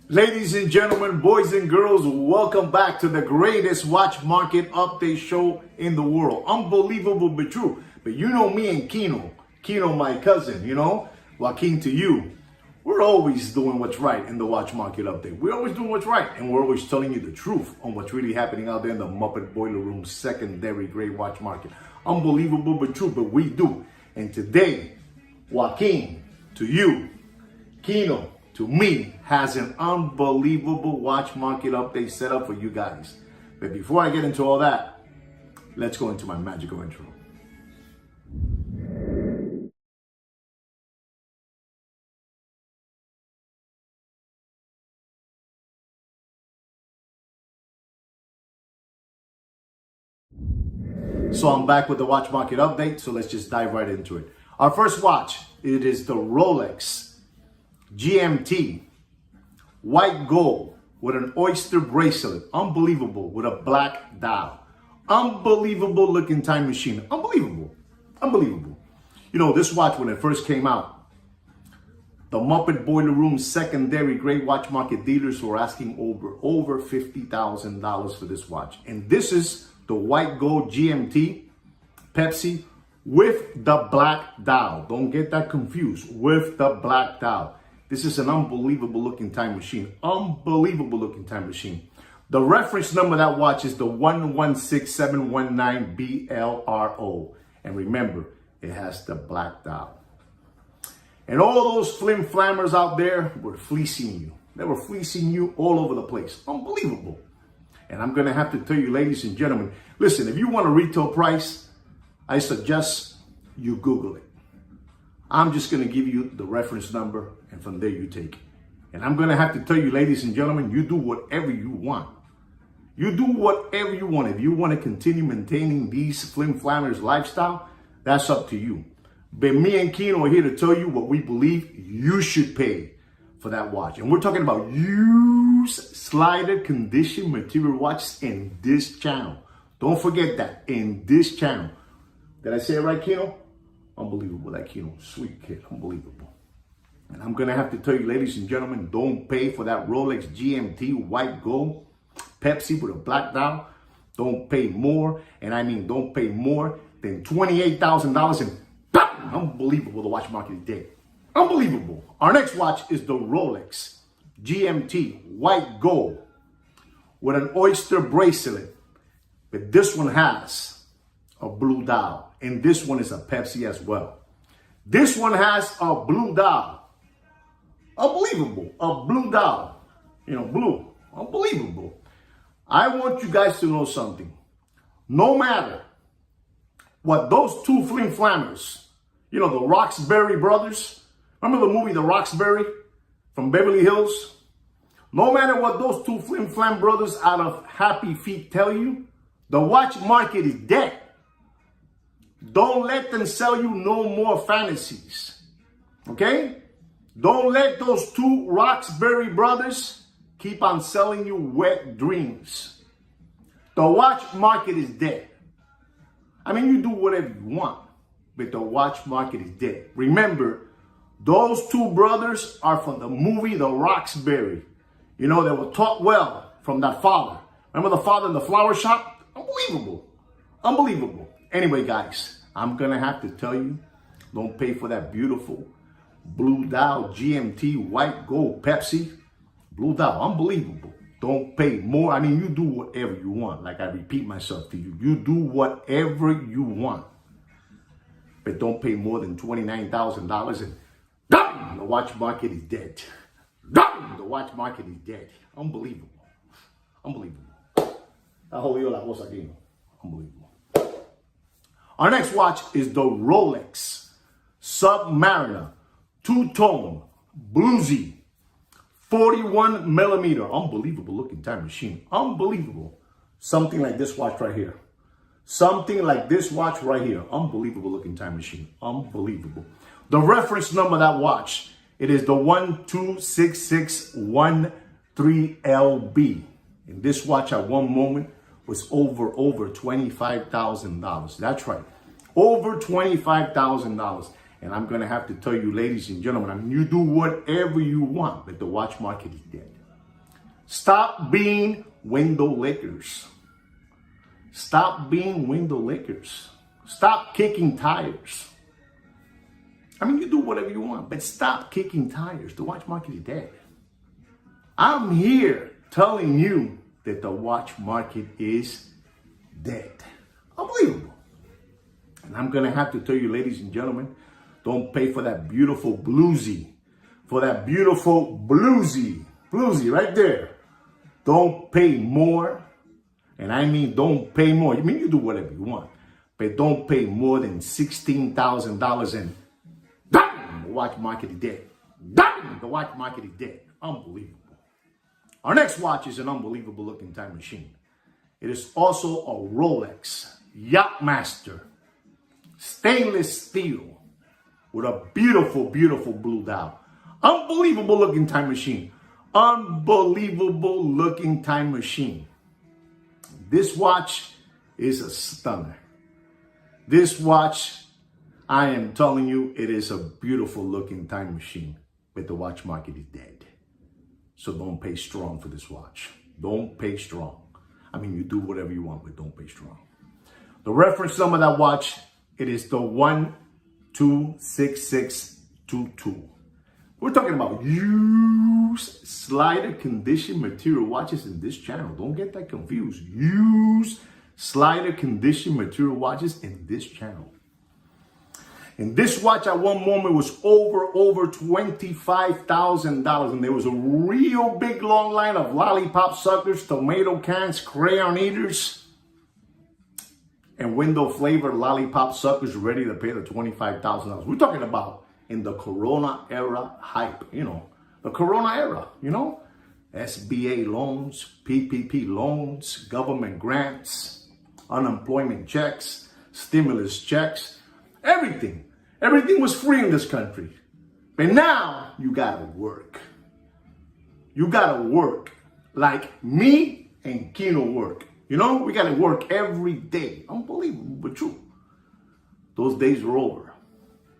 Ladies and gentlemen, boys and girls, welcome back to the greatest watch market update show in the world. Unbelievable but true. But you know me and Kino. Kino, my cousin, Joaquin to you. We're always doing what's right in the watch market update. We're always doing what's right, and we're always telling you the truth on what's really happening out there in the Muppet Boiler Room secondary grade watch market. Unbelievable but true, but we do. And today, Joaquin to you, Kino to me, has an unbelievable watch market update set up for you guys. But before I get into all that, let's go into my magical intro. So I'm back with the watch market update, so let's just dive right into it. Our first watch, it is the Rolex GMT white gold with an oyster bracelet. Unbelievable, with a black dial. Unbelievable looking time machine. Unbelievable. This watch, when it first came out, the Muppet Boiler Room secondary grade watch market dealers were asking over $50,000 for this watch. And this is the white gold GMT Pepsi with the black dial. Don't get that confused, with the black dial. This is an unbelievable looking time machine. Unbelievable looking time machine. The reference number of that watch is the 116719BLRO. And remember, it has the black dial. And all those flim flammers out there were fleecing you. They were fleecing you all over the place. Unbelievable. And I'm going to have to tell you, ladies and gentlemen, listen, if you want a retail price, I suggest you Google it. I'm just going to give you the reference number, and from there you take it. And I'm going to have to tell you, ladies and gentlemen, you do whatever you want. You do whatever you want. If you want to continue maintaining these flim flammers lifestyle, that's up to you. But me and Kino are here to tell you what we believe you should pay for that watch. And we're talking about used slider condition material watches in this channel. Don't forget that, in this channel. Did I say it right, Kino? Unbelievable, that Kino, sweet kid, unbelievable. And I'm gonna have to tell you, ladies and gentlemen, don't pay for that Rolex GMT white gold Pepsi with a black dial. Don't pay more, and I mean don't pay more than $28,000, and bam, unbelievable, the watch market is dead. Unbelievable. Our next watch is the Rolex GMT white gold with an oyster bracelet, but this one has a blue dial. And this one is a Pepsi as well. This one has a blue dial. Unbelievable. A blue dial. Blue. Unbelievable. I want you guys to know something. No matter what those two flim flammers, the Roxbury brothers, remember the movie The Roxbury from Beverly Hills? No matter what those two flim flam brothers out of Happy Feet tell you, the watch market is dead. Don't let them sell you no more fantasies, okay? Don't let those two Roxbury brothers keep on selling you wet dreams. The watch market is dead. I mean, you do whatever you want, but the watch market is dead. Remember, those two brothers are from the movie The Roxbury. They were taught well from that father. Remember the father in the flower shop? Unbelievable. Unbelievable. Anyway, guys, I'm going to have to tell you, don't pay for that beautiful blue dial GMT white gold Pepsi. Blue dial, unbelievable. Don't pay more. I mean, you do whatever you want. Like I repeat myself to you. You do whatever you want. But don't pay more than $29,000, and the watch market is dead. The watch market is dead. Unbelievable. Unbelievable. Unbelievable. Our next watch is the Rolex Submariner two-tone Bluesy 41 millimeter. Unbelievable looking time machine. Unbelievable. Something like this watch right here. Something like this watch right here. Unbelievable looking time machine. Unbelievable. The reference number of that watch, it is the 126613LB. And this watch at one moment was over $25,000. That's right. Over $25,000. And I'm going to have to tell you, ladies and gentlemen, I mean, you do whatever you want, but the watch market is dead. Stop being window lickers. Stop being window lickers. Stop kicking tires. I mean, you do whatever you want, but stop kicking tires. The watch market is dead. I'm here telling you that the watch market is dead. Unbelievable. And I'm going to have to tell you, ladies and gentlemen, don't pay for that beautiful Bluesy. For that beautiful Bluesy. Bluesy right there. Don't pay more. And I mean, don't pay more. I mean, you do whatever you want. But don't pay more than $16,000 and dang, the watch market is dead. Dang, the watch market is dead. Unbelievable. Our next watch is an unbelievable looking time machine. It is also a Rolex Yacht-Master. Stainless steel with a beautiful, beautiful blue dial. Unbelievable looking time machine. Unbelievable looking time machine. This watch is a stunner. This watch, I am telling you, it is a beautiful looking time machine, but the watch market is dead. So don't pay strong for this watch. Don't pay strong. I mean, you do whatever you want, but don't pay strong. The reference number of that watch, it is the 126622. We're talking about used slider condition material watches in this channel. Don't get that confused. Used slider condition material watches in this channel. And this watch at one moment was over $25,000. And there was a real big long line of lollipop suckers, tomato cans, crayon eaters, and window flavored lollipop suckers ready to pay the $25,000. We're talking about in the Corona era hype, the Corona era, SBA loans, PPP loans, government grants, unemployment checks, stimulus checks, everything. Everything was free in this country. But now you gotta work. You gotta work like me and Kino work. We gotta work every day. Unbelievable, but true. Those days are over.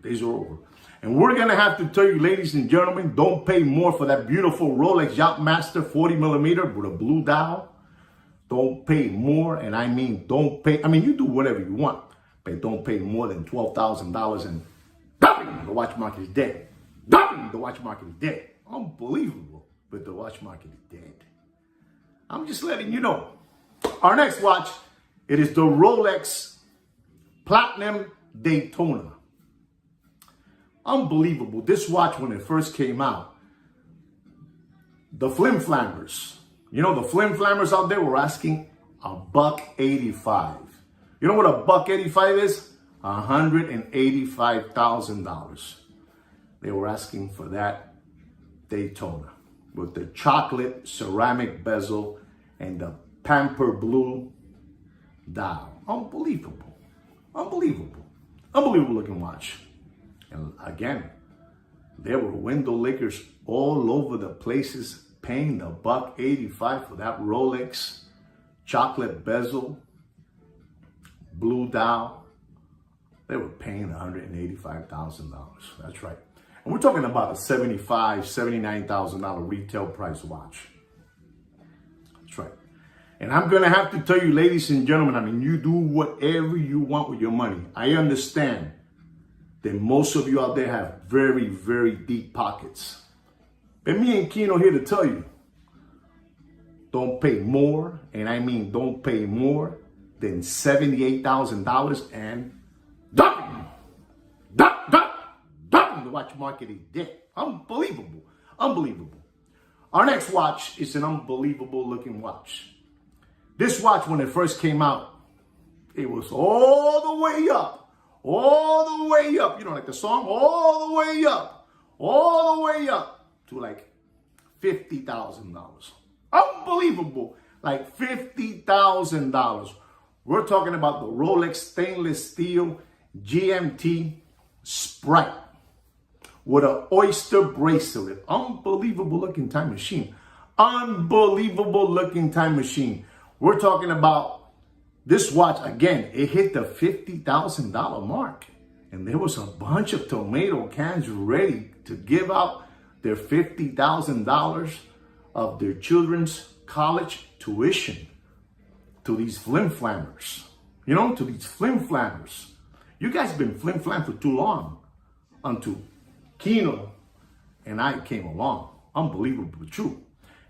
Days are over. And we're going to have to tell you, ladies and gentlemen, don't pay more for that beautiful Rolex Yacht-Master 40 millimeter with a blue dial. Don't pay more. And I mean, don't pay. I mean, you do whatever you want, but don't pay more than $12,000 and dang, the watch market is dead. Dang, the watch market is dead. Unbelievable, but the watch market is dead. I'm just letting you know. Our next watch, it is the Rolex Platinum Daytona. Unbelievable. This watch, when it first came out, the flim-flammers, the flim-flammers out there were asking $185. You know what $185 is? $185,000. They were asking for that Daytona with the chocolate ceramic bezel and the pamper blue dial. Unbelievable. Unbelievable. Unbelievable looking watch. And again, there were window lickers all over the places paying the $185 for that Rolex chocolate bezel, blue dial. They were paying $185,000. That's right. And we're talking about a $75,000, $79,000 retail price watch. That's right. And I'm going to have to tell you, ladies and gentlemen, I mean, you do whatever you want with your money. I understand that most of you out there have very, very deep pockets. But me and Kino here to tell you, don't pay more, and I mean don't pay more than $78,000 and done. The watch market is dead. Unbelievable. Unbelievable. Our next watch is an unbelievable looking watch. This watch, when it first came out, it was all the way up. All the way up, like the song, all the way up to like $50,000. Unbelievable, like $50,000. We're talking about the Rolex stainless steel GMT Sprite with an oyster bracelet. Unbelievable looking time machine. Unbelievable looking time machine. We're talking about this watch, again, it hit the $50,000 mark. And there was a bunch of tomato cans ready to give out their $50,000 of their children's college tuition to these flim-flammers. You know, to these flim-flammers. You guys have been flim-flam for too long. Until Kino and I came along. Unbelievable, but true.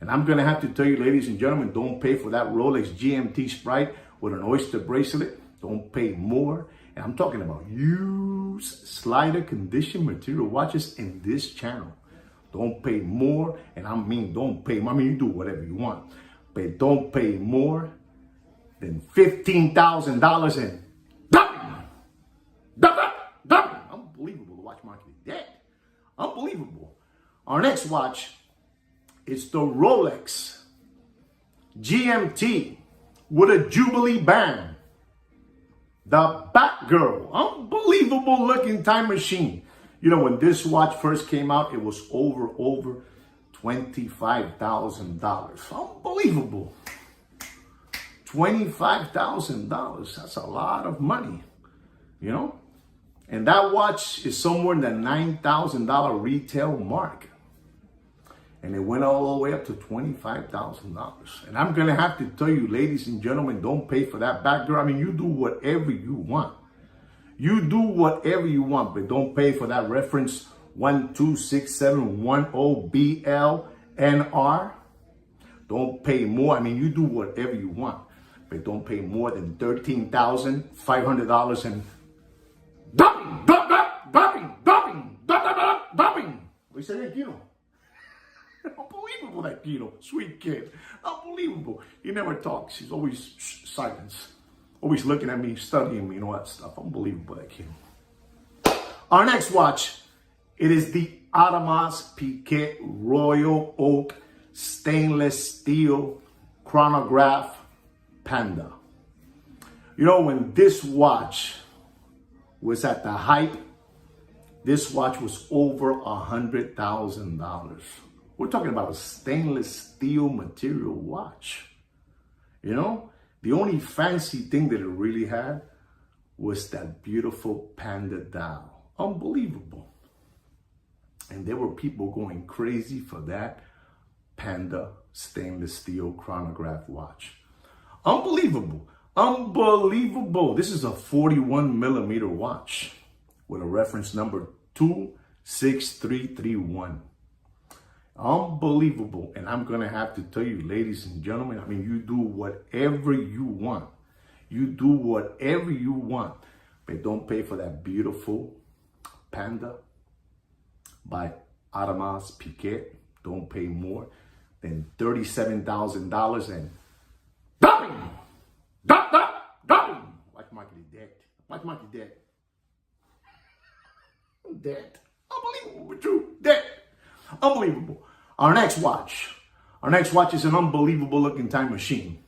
And I'm going to have to tell you, ladies and gentlemen, don't pay for that Rolex GMT Sprite with an oyster bracelet. Don't pay more. And I'm talking about used slider condition material watches in this channel. Don't pay more. And I mean, don't pay. I mean, you do whatever you want. But don't pay more than $15,000 in dumping. Unbelievable. The watch market is dead. Unbelievable. Our next watch is the Rolex GMT with a Jubilee band. The Batgirl. Unbelievable looking time machine. You know, when this watch first came out, it was over $25,000. Unbelievable. $25,000. That's a lot of money, you know? And that watch is somewhere in the $9,000 retail mark. And it went all the way up to $25,000. And I'm going to have to tell you, ladies and gentlemen, don't pay for that Batgirl. I mean, you do whatever you want. You do whatever you want, but don't pay for that reference 126710BLNR. Don't pay more. I mean, you do whatever you want, but don't pay more than $13,500 and dumping. What you say, Kino? Unbelievable, that Kino. Sweet kid. Unbelievable. He never talks. He's always silence. Always looking at me, studying me, and all that stuff. Unbelievable, that kid. Our next watch, it is the Audemars Piguet Royal Oak Stainless Steel Chronograph Panda. You know, when this watch was at the height, this watch was over $100,000. We're talking about a stainless steel material watch. You know, the only fancy thing that it really had was that beautiful panda dial. Unbelievable. And there were people going crazy for that panda stainless steel chronograph watch. Unbelievable. Unbelievable. This is a 41 millimeter watch with a reference number 26331. Unbelievable. And I'm going to have to tell you, ladies and gentlemen, I mean, you do whatever you want. You do whatever you want. But don't pay for that beautiful panda by Audemars Piguet. Don't pay more than $37,000 and dumping. Watch market is dead. Watch market dead. Dead. Unbelievable, but true. Dead. Unbelievable. Our next watch is an unbelievable looking time machine.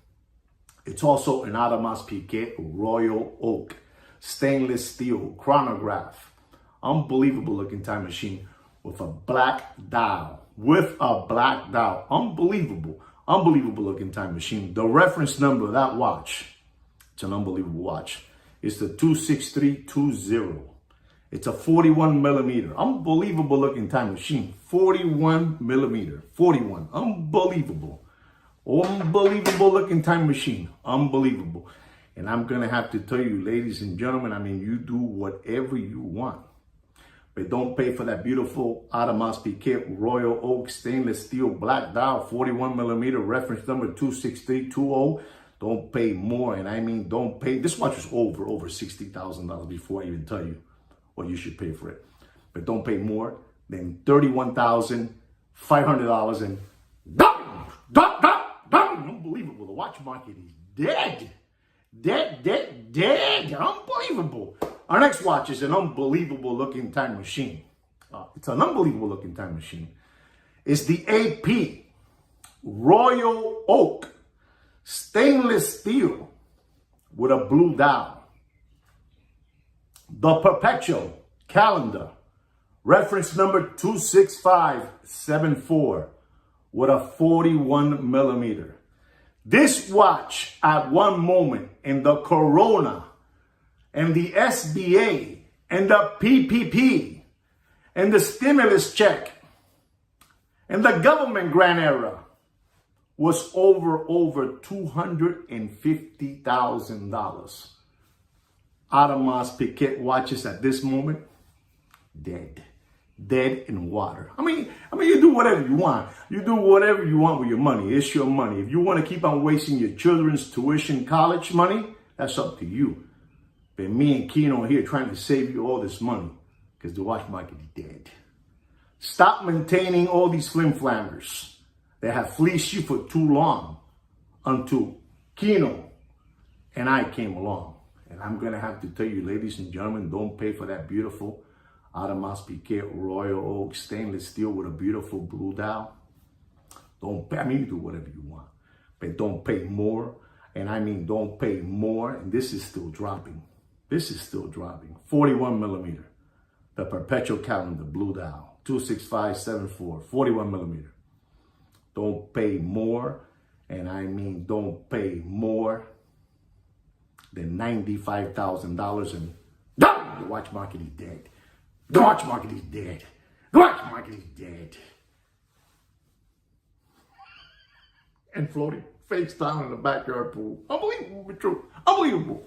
It's also an Audemars Piguet Royal Oak stainless steel chronograph. Unbelievable looking time machine with a black dial. Unbelievable looking time machine. The reference number of that watch, it's an unbelievable watch, is the 26320. It's a 41 millimeter. Unbelievable looking time machine. 41 millimeter. 41. Unbelievable. Unbelievable looking time machine. Unbelievable. And I'm going to have to tell you, ladies and gentlemen, I mean, you do whatever you want. But don't pay for that beautiful Audemars Piguet Royal Oak stainless steel black dial, 41 millimeter, reference number 26320. Don't pay more. And I mean, don't pay. This watch is over $60,000 before I even tell you what you should pay for it. But don't pay more than $31,500 and dumping. Unbelievable. The watch market is dead. Dead. Unbelievable. Our next watch is an unbelievable looking time machine. It's an unbelievable looking time machine. It's the AP Royal Oak stainless steel with a blue dial. The perpetual calendar, reference number 26574 with a 41 millimeter. This watch at one moment in the Corona and the SBA and the PPP and the stimulus check and the government grant era was over $250,000. Audemars Piguet watches at this moment, dead in water. I mean, you do whatever you want. You do whatever you want with your money. It's your money. If you want to keep on wasting your children's tuition college money, that's up to you. But me and Kino are here trying to save you all this money because the watch market is dead. Stop maintaining all these flim-flammers that have fleeced you for too long until Kino and I came along. And I'm going to have to tell you, ladies and gentlemen, don't pay for that beautiful Audemars Piguet Royal Oak stainless steel with a beautiful blue dial. Don't pay. I mean, you do whatever you want, but don't pay more. And I mean, don't pay more. And this is still dropping. This is still dropping. 41 millimeter. The perpetual calendar, blue dial, 26574, 41 millimeter. Don't pay more. And I mean, don't pay more than $95,000. And the watch market is dead. The watch market is dead. The watch market is dead. And floating face down in the backyard pool. Unbelievable, but true. Unbelievable.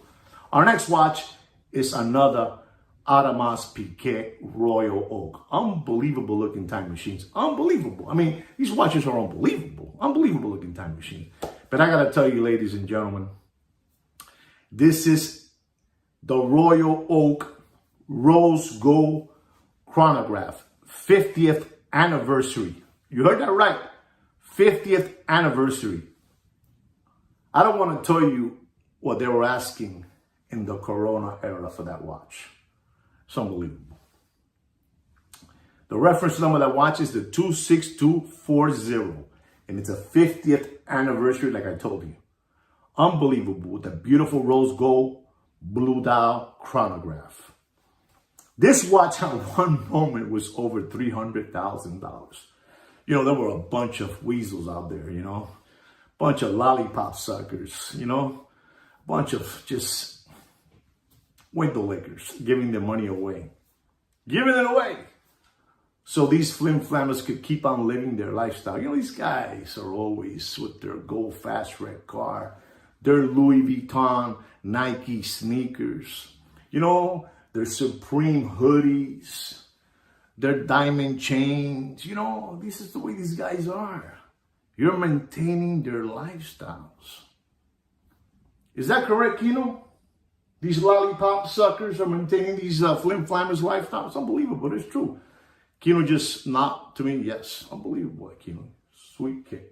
Our next watch is another Audemars Piguet Royal Oak. Unbelievable looking time machines. Unbelievable. I mean, these watches are unbelievable. Unbelievable looking time machine. But I got to tell you, ladies and gentlemen, this is the Royal Oak Rose Gold Chronograph. 50th anniversary. You heard that right. 50th anniversary. I don't want to tell you what they were asking in the Corona era for that watch. It's unbelievable. The reference number of that watch is the 26240. And it's a 50th anniversary, like I told you. Unbelievable, with a beautiful rose gold blue dial chronograph. This watch at one moment was over $300,000. You know, there were a bunch of weasels out there, you know. Bunch of lollipop suckers, you know. Bunch of just window lickers giving their money away. Giving it away. So these flim-flammers could keep on living their lifestyle. You know, these guys are always with their gold fast red car, their Louis Vuitton Nike sneakers, you know, their Supreme hoodies, their diamond chains. You know, this is the way these guys are. You're maintaining their lifestyles. Is that correct, Kino? These lollipop suckers are maintaining these flim-flammers lifestyles. Unbelievable. It's true. Kino just nodded to me. Yes, unbelievable, Kino. Sweet kid.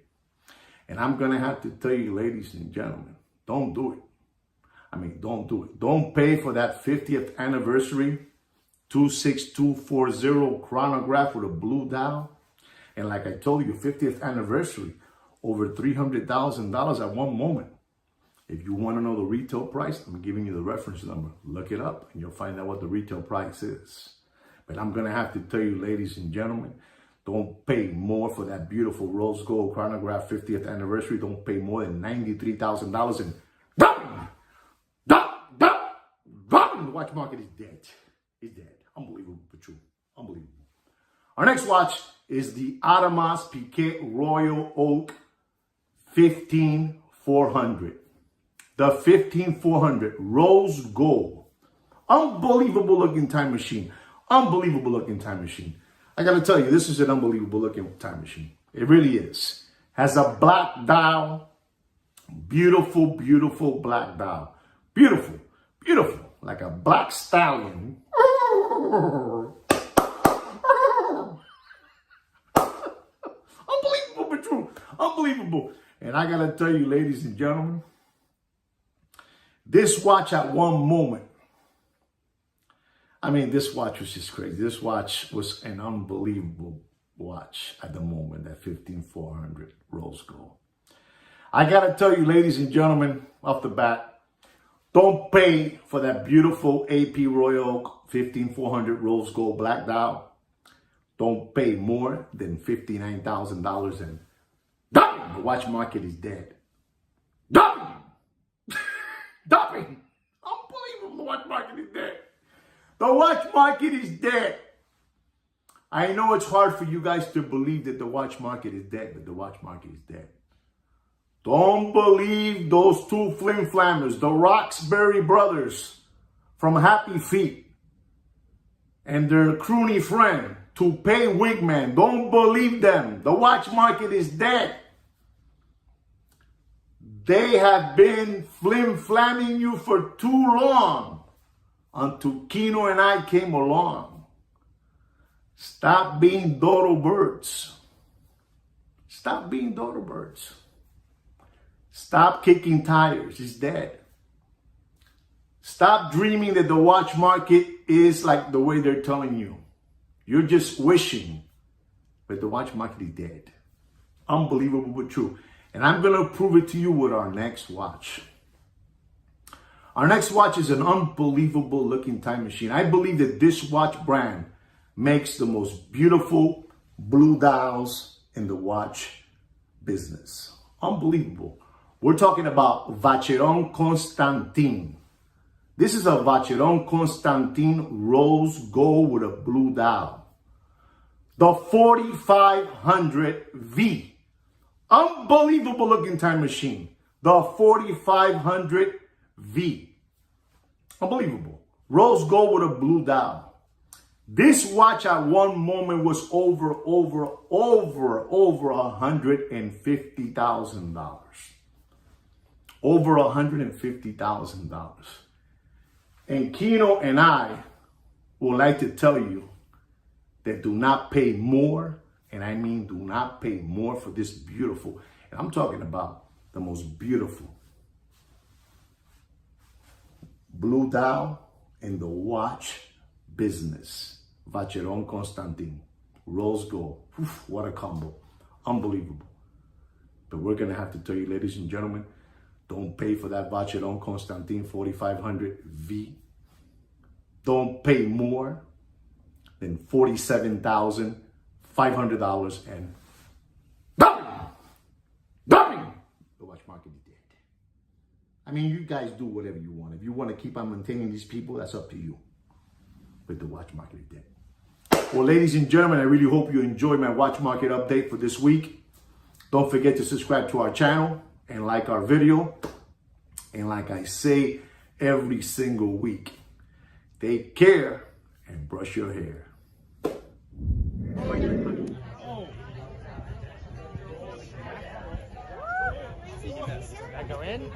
And I'm going to have to tell you, ladies and gentlemen, don't do it. I mean, don't do it. Don't pay for that 50th anniversary 26240 chronograph with a blue dial. And like I told you, 50th anniversary, over $300,000 at one moment. If you want to know the retail price, I'm giving you the reference number. Look it up and you'll find out what the retail price is. But I'm going to have to tell you, ladies and gentlemen, don't pay more for that beautiful rose gold chronograph 50th anniversary. Don't pay more than $93,000. And the watch market is dead. It's dead. Unbelievable, but true. Unbelievable. Our next watch is the Audemars Piguet Royal Oak 15400. The 15400 rose gold. Unbelievable looking time machine. Unbelievable looking time machine. I got to tell you, this is an unbelievable looking time machine. It really is. Has a black dial. Beautiful, beautiful black dial. Beautiful, beautiful. Like a black stallion. Unbelievable, but true. Unbelievable. And I got to tell you, ladies and gentlemen, this watch at one moment, I mean, this watch was just crazy. This watch was an unbelievable watch at the moment, that 15400 rose gold. I got to tell you, ladies and gentlemen, off the bat, don't pay for that beautiful AP Royal Oak 15400 rose gold black dial. Don't pay more than $59,000 and the watch market is dead. Unbelievable, the watch market is dead. The watch market is dead. I know it's hard for you guys to believe that the watch market is dead, but the watch market is dead. Don't believe those two flim-flammers, the Roxbury brothers from Happy Feet and their croony friend, Toupee Wigman. Don't believe them. The watch market is dead. They have been flim-flamming you for too long until Kino and I came along. Stop being dodo birds. Stop being dodo birds. Stop kicking tires. It's dead. Stop dreaming that the watch market is like the way they're telling you. You're just wishing that the watch market is dead. Unbelievable but true. And I'm going to prove it to you with our next watch. Our next watch is an unbelievable looking time machine. I believe that this watch brand makes the most beautiful blue dials in the watch business. Unbelievable. We're talking about Vacheron Constantin. This is a Vacheron Constantin rose gold with a blue dial. The 4500V. Unbelievable looking time machine. The 4500V. Unbelievable. Rose gold with a blue dial. This watch at one moment was over $150,000. Over $150,000. And Kino and I would like to tell you that do not pay more, and I mean do not pay more for this beautiful, and I'm talking about the most beautiful blue dial in the watch business. Vacheron Constantin, rose gold. Oof, what a combo. Unbelievable. But we're going to have to tell you, ladies and gentlemen, don't pay for that Vacheron Constantin 4500V. Don't pay more than $47,500 and bang! Bang! The watch market is dead. I mean, you guys do whatever you want. If you want to keep on maintaining these people, that's up to you. But the watch market is dead. Well, ladies and gentlemen, I really hope you enjoyed my watch market update for this week. Don't forget to subscribe to our channel and like our video. And like I say every single week, take care and brush your hair. I go in?